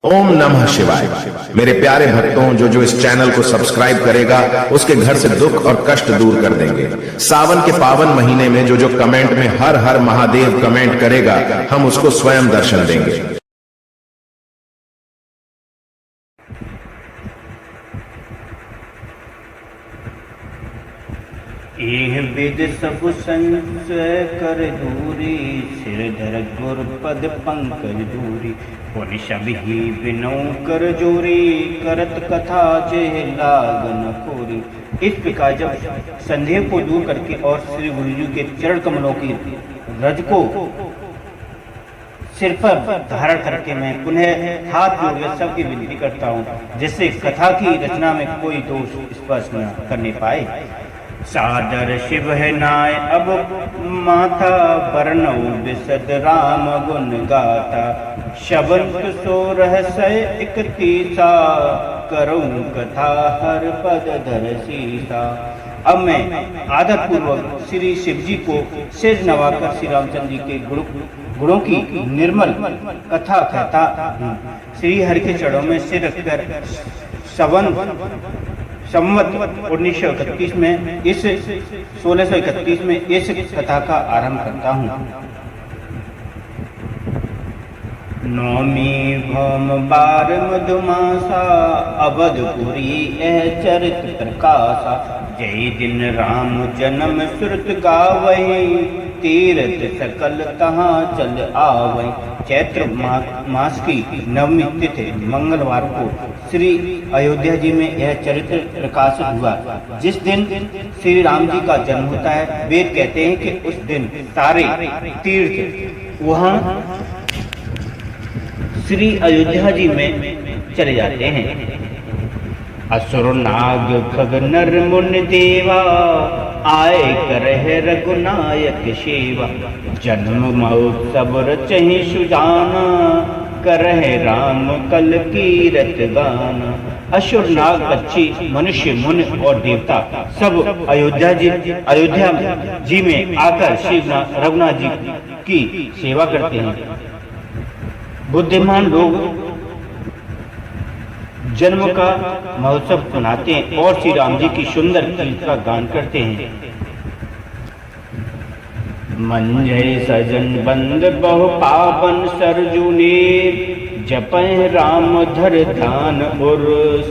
ओम नमः शिवाय। मेरे प्यारे भक्तों, जो इस चैनल को सब्सक्राइब करेगा उसके घर से दुख और कष्ट दूर कर देंगे। सावन के पावन महीने में जो कमेंट में हर हर महादेव कमेंट करेगा, हम उसको स्वयं दर्शन देंगे। एह विद सब संचय कर दूरी, सिरधर गुर पद पंकज दूरी। पुनि सबहि बिनौ कर जोरी, करत कथा जेह लागन खोरी। इस प्रकार जब संदेह को दूर करके और श्री गुरु जी के चरण कमलों की रज को सिर पर धारण करके मैं पुनः हाथ जोड़ सबकी विनती करता हूँ, जिससे कथा की रचना में कोई दोष स्पर्श न करने पाए। सादर शिव है नाय अब माथा, बरनौ बिसद राम गुण गाथा। शबंत सो रहस्य इकतीसा, करूं कथा हर पद धर सीसा। अब मैं आदर पूर्वक श्री शिव जी को सिर नवाकर श्री रामचंद्र जी के गुणों की निर्मल कथा कहता हूँ। श्री हरि के चरणों में सिर रखकर संवत 1931 में इस 1631 में इस कथा का आरंभ करता हूँ। नौमी भौम बार मधुमासा, अवधपुरी यह चरित प्रकाशा। जय दिन राम जन्म श्रुत गावहीं, तीर्थ सकल तहाँ चल आवहीं। चैत्र मास की नवमी तिथि मंगलवार को श्री अयोध्या जी में यह चरित्र प्रकाशित हुआ। जिस दिन श्री राम जी का जन्म होता है, वेद कहते हैं कि उस दिन सारे तीर्थ वहाँ श्री अयोध्या जी में चले जाते हैं। असुर नाग खग नर मुनि देवा, आए करह रघुनायक सेवा। जन्म महोत्सव रचहि सुजाना, करह राम कल कीरत गाना। असुर नाग पक्षी मनुष्य मुनि और देवता सब अयोध्या जी में आकर श्री रघुनाथ जी की सेवा करते हैं। बुद्धिमान लोग जन्म का महोत्सव मनाते हैं और श्री राम जी की सुंदर कीर्ति का गान करते हैं। मंजय सजन बंद बहु पावन सरजुनीर, जपय राम धर ध्यान और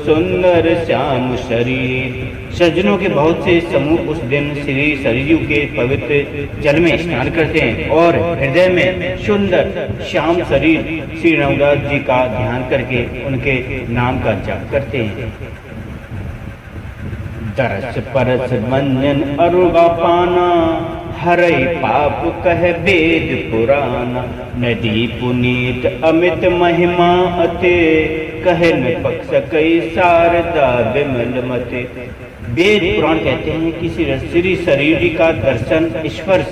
सुंदर श्याम शरीर। सज्जनों के बहुत से समूह उस दिन श्री सरयू के पवित्र जल में स्नान करते हैं और हृदय में सुंदर श्याम शरीर श्री रघुनाथ जी का ध्यान करके उनके नाम का जप करते हैं। दरस परस मंजन अरुगा पाना, हरई पाप कह वेद पुराना। नदी पुनीत अमित महिमा अते, कहे न पक्ष कई शारदा विमल मते। वेद पुराण कहते हैं कि श्री शरीर जी का दर्शन, स्पर्श,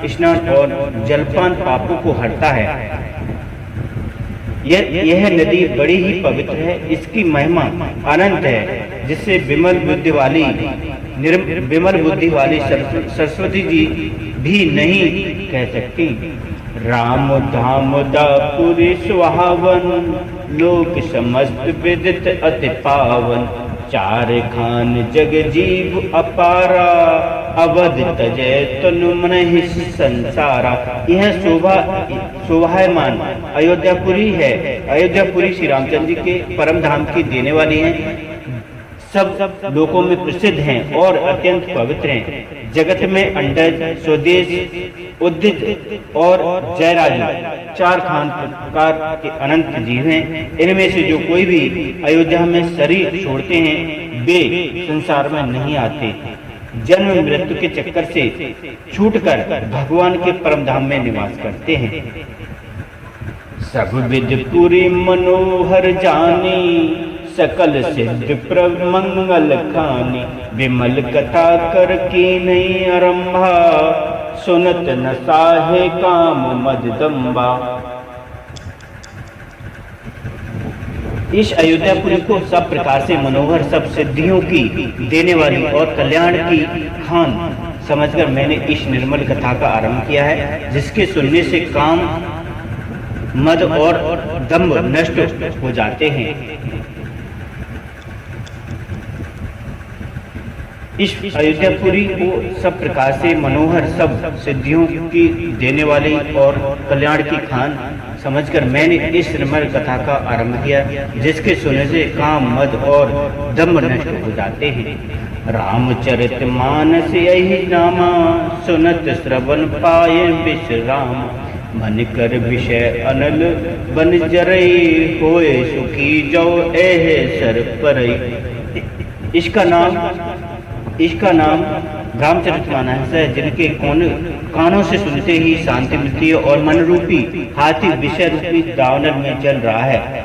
स्नान और जलपान पापों को हरता है। यह नदी बड़ी ही पवित्र है, इसकी महिमा अनंत है, जिससे विमल बुद्धि वाली सरस्वती जी भी नहीं कह सकती। राम धाम दापुरी सुहावन, लोक समस्त विदित अति पावन। चार खान जग जीव अपारा, अवध तजय तनु मनहि संसारा। यह शोभायमान अयोध्यापुरी है। अयोध्यापुरी श्री रामचंद्र जी के परम धाम की देने वाली हैं, सब लोकों में प्रसिद्ध हैं और अत्यंत पवित्र हैं। जगत में अंडज, स्वदेश, उद्दित और जयराजू चार खान प्रकार के अनंत जीव हैं। इनमें से जो कोई भी अयोध्या में शरीर छोड़ते हैं, वे संसार में नहीं आते। जन्म मृत्यु के चक्कर से छूटकर भगवान के परम धाम में निवास करते हैं। सब विद पूरी मनोहर जानी, सकल सिद्ध प्रभ मंगल खानी। विमल कथा कर की नहीं आरंभा, सुनत न साहे काम मददम्बा। इस अयोध्यापुरी को सब प्रकार से मनोहर, सब सिद्धियों की देने वाली और कल्याण की खान समझकर मैंने इस निर्मल कथा का आरंभ किया है, जिसके सुनने से काम मद और दम्भ नष्ट हो जाते हैं। इस अयोध्यापुरी को सब प्रकार से मनोहर, सब सिद्धियों की देने वाली और कल्याण की खान समझकर मैंने इस निर्मल कथा का आरंभ किया, जिसके सुनने से काम, मद और दम्भ नष्ट हो जाते हैं। रामचरित मानस यही नामा, सुनत श्रवण पाए विश्राम। मन कर विषय अनल बन जरई, होए सुखी जो एहे सर परई। इसका नाम रामचरितमानस है, जिनके कानों से सुनते ही शांति मिलती है और मन रूपी हाथी विषय रूपी दावनल में चल रहा है।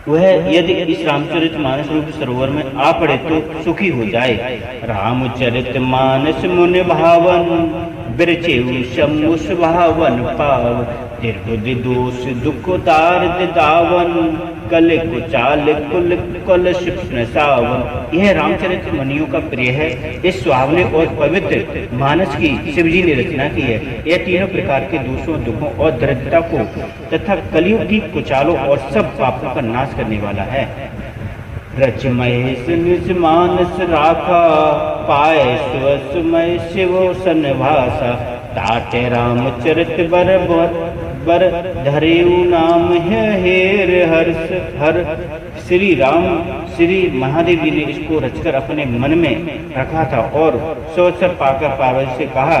वह यदि इस रामचरितमानस रूप सरोवर में आ पड़े तो सुखी हो जाए। रामचरितमानस मुनि भावन, बिरचेऊ शम्भु सुभावन पाव। निर्बुद्धि दोष दुख तार दावन, कल कुचाल कुल कल शुक्न सावन। यह रामचरित मुनियों का प्रिय है। इस सुहावने और पवित्र मानस की शिवजी ने रचना की है। यह तीनों प्रकार के दोषों, दुखों और दरिद्रता को तथा कलियुग की कुचालों और सब पापों का नाश करने वाला है। रच महेश निज मानस राखा, पाए सुअसमय शिव सनभासा। ताटे रामचरित बर धरेऊ नाम है हेर हर्ष हर। श्री महादेव जी ने इसको रचकर अपने मन में रखा था और सोचकर पाकर पार्वती से कहा।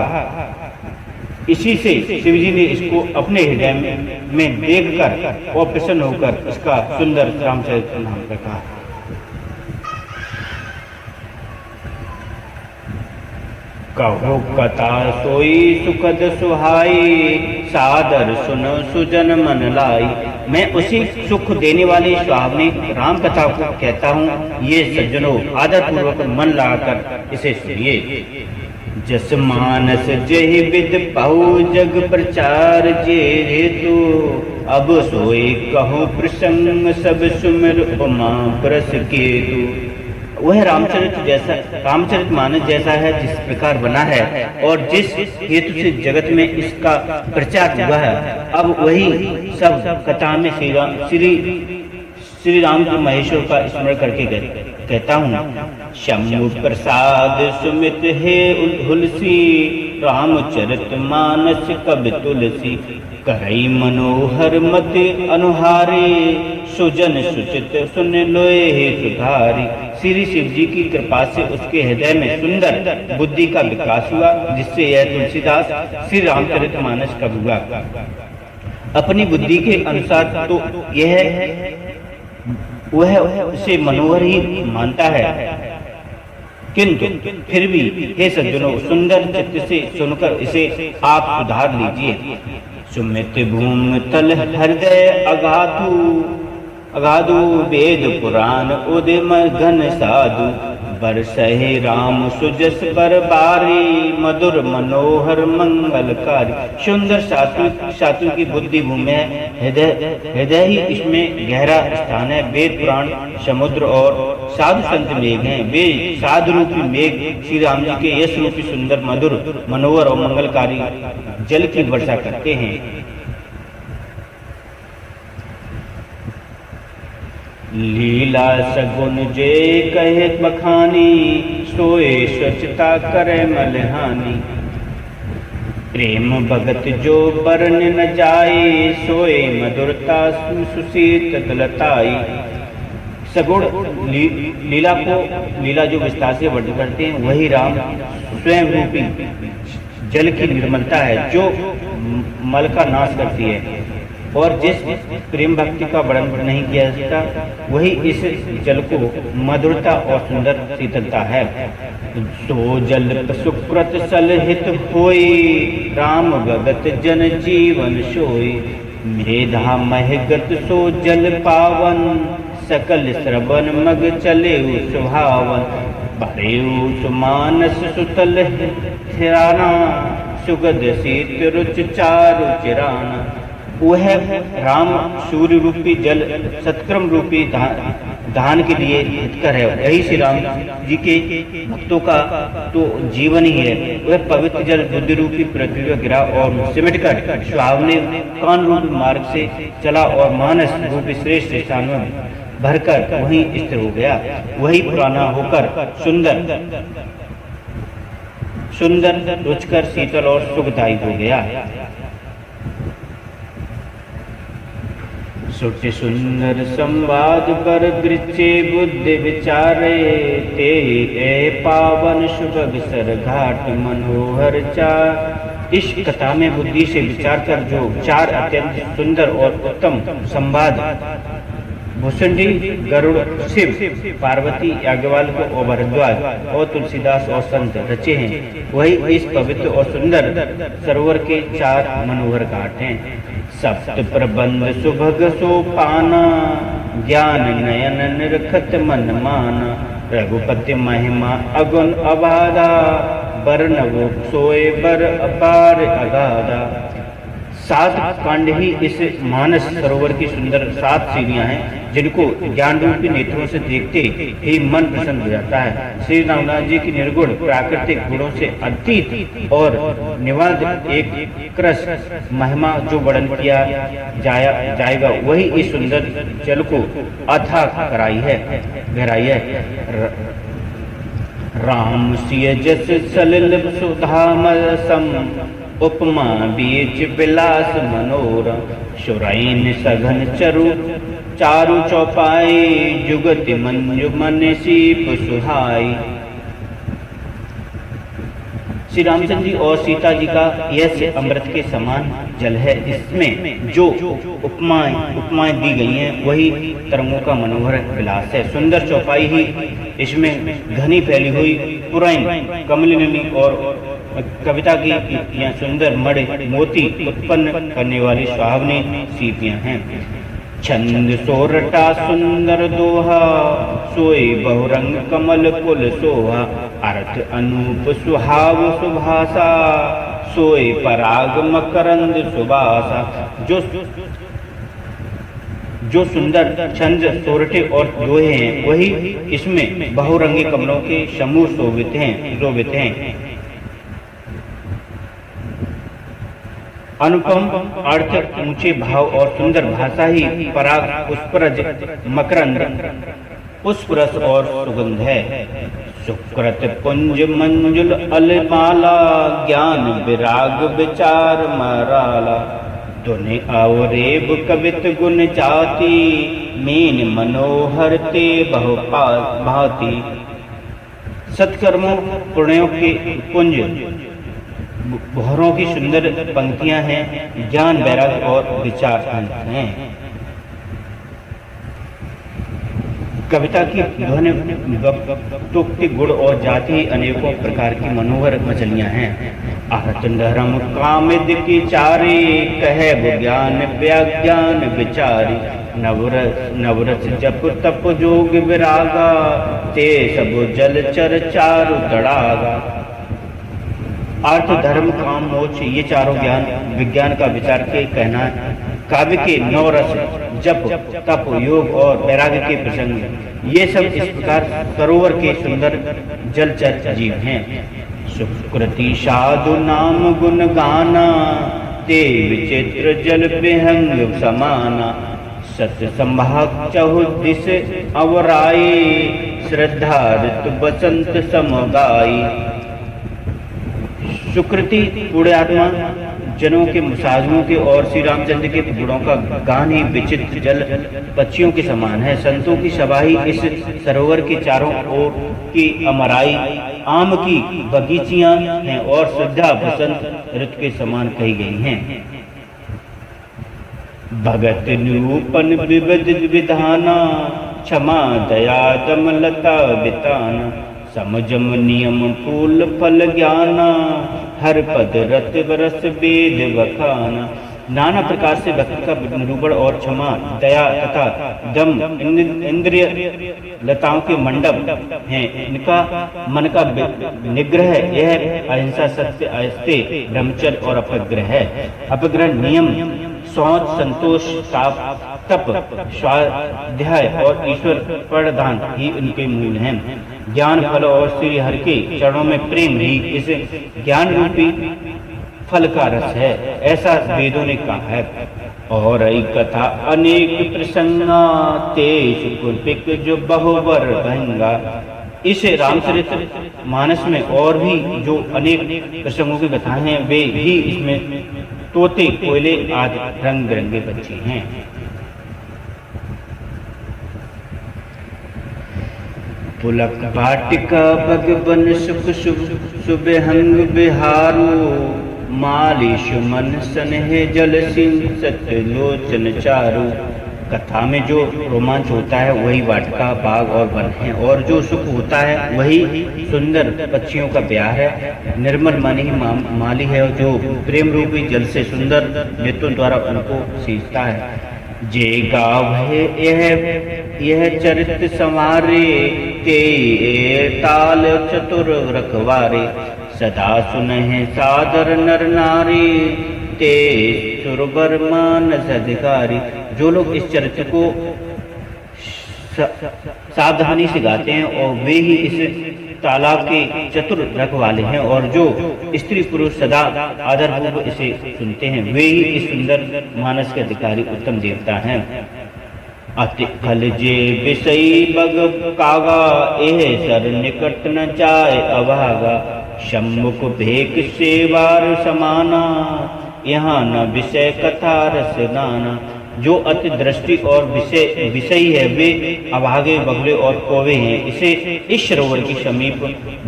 इसी से शिवजी ने इसको अपने हृदय में देखकर और प्रसन्न होकर इसका सुंदर रामचरित नाम रखा। कहो कथा सोई सुखद सुहाई, सादर सुनो सुजन मन लाई। मैं उसी सुख देने वाली सुहावनी राम कथा को कहता हूँ। ये सज्जनों, आदर पूर्वक मन लगाकर इसे सुनिए। जस मानस जेहि विद पाहु, जग प्रचार जे हेतु। अब सोई कहो प्रसंग, सब सुमिर उमा प्रस केतु। वह रामचरित मानस जैसा है जिस प्रकार बना है और जिस हेतु से जगत में इसका प्रचार हुआ है। अब वही सब कथा में श्री राम के महेश्वर का स्मरण करके कहता हूँ। शंभु प्रसाद सुमित हे हुलसी, रामचरित मानस कब तुलसी। करई मनोहर मति अनुहारे, सुजन सुचित सुन लोए हे सुधारी। श्री शिव जी की कृपा से उसके हृदय में सुंदर बुद्धि का विकास हुआ, जिससे यह तुलसीदास श्री रामचरितमानस का हुआ। अपनी बुद्धि के अनुसार तो वह उसे मनोहर ही मानता है, किंतु फिर भी हे सज्जनों, सुंदर चित्त से सुनकर इसे आप सुधार लीजिए। सुमित भूमि तल हृदय अगाधु, वेद पुराण उदिम घन साधु। बरसहे राम सुजस बरबारी, मधुर मनोहर मंगलकारी। सुंदर सात्विक की बुद्धि भूमि है, हृदय ही इसमें गहरा स्थान है। वेद पुराण समुद्र और साधु संत मेघ हैं। वे साधु रूपी मेघ श्री राम जी के यश रूपी सुंदर, मधुर, मनोहर और मंगलकारी जल की वर्षा करते हैं। लीला सगुन जे कहे बखानी, सोए स्वच्छता करे मलहानी। प्रेम भगत जो बरन न जाए, सोए मधुरता सुशीत दलताई। सगुण लीला जो विस्तार से वर्णन करते हैं, वही राम स्वयं रूपी जल की निर्मलता है, जो मल का नाश करती है। और जिस प्रेम भक्ति का वर्णन नहीं किया जाता, वही इस जल को मधुरता और सुंदर शीतलता है। सो जल सुकृत सलहित होई, राम भगत जन जीवन सोई। मेधा महगत सो जल पावन, सकल श्रवण मग चले सुहावन। भरेऊ सुमानस सुतल थिराना, सुगध शीत रुच चारु चिराना। वह राम सूर्य रूपी जल सत्क्रम रूपी धान के लिए हितकर है। यही श्री राम जी के भक्तों का तो जीवन ही है। वह पवित्र जल बुद्धि रूपी पृथ्वी पर गिरा और सिमटकर सुहावने कान रूपी मार्ग से चला और मानस रूपी श्रेष्ठ स्थान में भरकर वहीं स्थिर हो गया। वही पुराना होकर सुंदर रुचकर शीतल और सुखदायी हो गया। सुचि सुंदर संवाद पर वृक्षे बुद्धि विचारे, ते पावन शुभ विसर घाट मनोहर चार। इस कथा में बुद्धि से विचार कर जो चार अत्यंत सुंदर और उत्तम संवाद भूषणी, गरुड़, शिव, पार्वती, याज्ञवल्क्य और भरद्वाज और तुलसीदास और संत रचे हैं, वही इस पवित्र और सुंदर सरोवर के चार मनोहर घाट हैं। सप्त प्रबंध सुभग सोपाना, ज्ञान नयन निरखत मन माना। रघुपति महिमा अगुण अबाधा, बरनवो सोए बर अपार अगाधा। 7 कांड ही इस मानस सरोवर की सुंदर 7 सीढ़ियां हैं, जिनको ज्ञान रूपी नेत्रों से देखते ही मन प्रसन्न हो जाता है। श्री रामदास जी की निर्गुण प्राकृतिक गुणों से अतीत और निवाद एक रस महिमा जो वर्णन किया जाएगा, वही इस सुंदर जल को अथाह गहराई है। राम सिय जस सलिल सुधामल सम, उपमा बीच विलास मनोरम। सुरैन सघन चारु चौपाई, जुगति मंजु मन सीप सुहाई। श्री रामचंद्र जी और सीता जी का यह से अमृत के समान जल है। इसमें जो उपमाएं दी गई हैं, वही तरंगों का मनोहर विलास है। सुंदर चौपाई ही इसमें घनी फैली हुई पुरैन, कमलिनी और कविता की युक्तियां, सुंदर मणि मोती उत्पन्न करने वाली सुहावनी सीपियां हैं। छंद सोरठा सुंदर दोहा, सोई बहुरंग कमल कुल सोहा। अर्थ अनूप सुहाव सुभाषा, सोई पराग मकरंद सुबासा। जो सुंदर छंद सोरठे और दोहे हैं, वही इसमें बहुरंगी कमलों के समूह शोभित हैं। अनुपम अर्थ, ऊंचे भाव और सुंदर भाषा ही पराग, पुष्परज, मकरंद, पुष्परस और सुगंध है। सुकृत पुंज मंजुल अलमाला, ज्ञान विराग विचार मराला। धुनि अवरेब कवित गुण जाति, मीन मनोहर ते बहु भांति। सत्कर्मों पुण्यों के पुंज भौरों की सुंदर पंक्तियां हैं, ज्ञान वैराग्य और विचार हैं। कविता की ध्वनि, वक्तोक्ति, गुण और जाति अनेकों प्रकार की मनोहर मछलियां हैं। आहत धर्म कामिद की चारी, कहे ज्ञान व्याज्ञान विचारी। नवरस जप तप जोग विरागा, ते सब जल चर चारु तड़ागा। अर्थ, धर्म, काम, मोक्ष, ये चारों ज्ञान विज्ञान का विचार के कहना। काव्य के 9 रस, जप, तप, योग और वैराग्य के प्रसंग, ये सब इस प्रकार सरोवर के सुंदर जलचर जीव हैं। सुकृति साधु नाम गुण गाना, ते विचित्र जल विहंग समाना। सत्य संभाग चहुदिस अवराई, श्रद्धा ऋतु बसंत समगाई। सुकृति पुण्यात्मा जनों के साधुओं के और श्री रामचंद्र के गुणों का गान ही विचित्र जल पक्षियों के समान है। संतों की सभा ही इस सरोवर के चारों ओर की अमराई, आम की बगीचियां हैं और श्रद्धा बसंत ऋतु के समान कही गई हैं। भगत निरूपण विविध विधाना, क्षमा दया दम लता बिताना। समझम नियम फूल फल ज्ञाना, हर पद रत रस वेद वखाना। नाना प्रकार से भक्ति का निरूपण और क्षमा, दया तथा दम इंद्रिय लताओं के मंडप हैं। इनका मन का निग्रह, यह अहिंसा, सत्य, अस्तेय, ब्रह्मचर्य और अपग्रह है। अपग्रह नियम शौच, संतोष, तप, स्वाध्याय और ईश्वर प्रदान ही उनके मूल हैं। ज्ञान, फल और श्री हरि के चरणों में प्रेम ही इस ज्ञान रूपी फल का रस है, ऐसा वेदों ने कहा है। और कथा अनेक प्रसंगा तेज कुलपिक जो बहुवर भंगा। इस रामचरित्र मानस में और भी जो अनेक प्रसंगों की कथाएं हैं वे ही इसमें तोते, कोयले आदि रंग बिरंगे पक्षी हैं। पुलक वाटिका भगवन सुख सुबहंग बिहारो मालिश मन सनहे जल सिंह सत्यलोचन चारु। कथा में जो रोमांच होता है वही वाटिका, बाग और वन है, और जो सुख होता है वही सुंदर पक्षियों का प्यार है। निर्मल मन ही माली है जो प्रेम रूपी जल से सुंदर नेत्रों द्वारा उनको सींचता है। जे गाव है यह चरित्र संवारे ते ताल चतुर रखवारे। सदा सुनहि सादर नर नारी ते सुरबर मानस अधिकारी। जो लोग इस चरित्र को सावधानी से गाते हैं और वे ही इस तालाब के चतुर रखवाले हैं, और जो स्त्री पुरुष सदा आदरपूर्वक इसे सुनते हैं वे ही इस सुंदर मानस के अधिकारी उत्तम देवता हैं। अति खल जे विषयी बग कागा एह सर निकट न जाय अभागा। सम्मुख भेक सेवार समाना यहाँ न विषय कथा रस दाना। जो अति दृष्टि और विषयी है वे अभागे, बगले और कौवे हैं। इसे इस सरोवर के समीप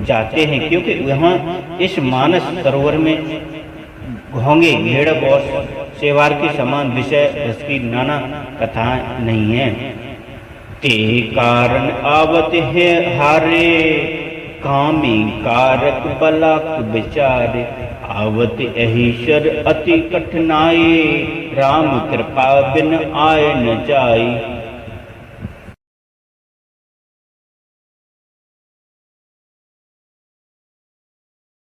जाते हैं क्योंकि यहाँ इस मानस सरोवर में घोंगे, मेढक और सेवार के समान विषय रस की नाना कथाएं नहीं हैं। ते कारण आवत है हारे कामी कारक बलाक विचारे। आवत अहिशर अति कठिनाई राम कृपा बिन आय न जाई।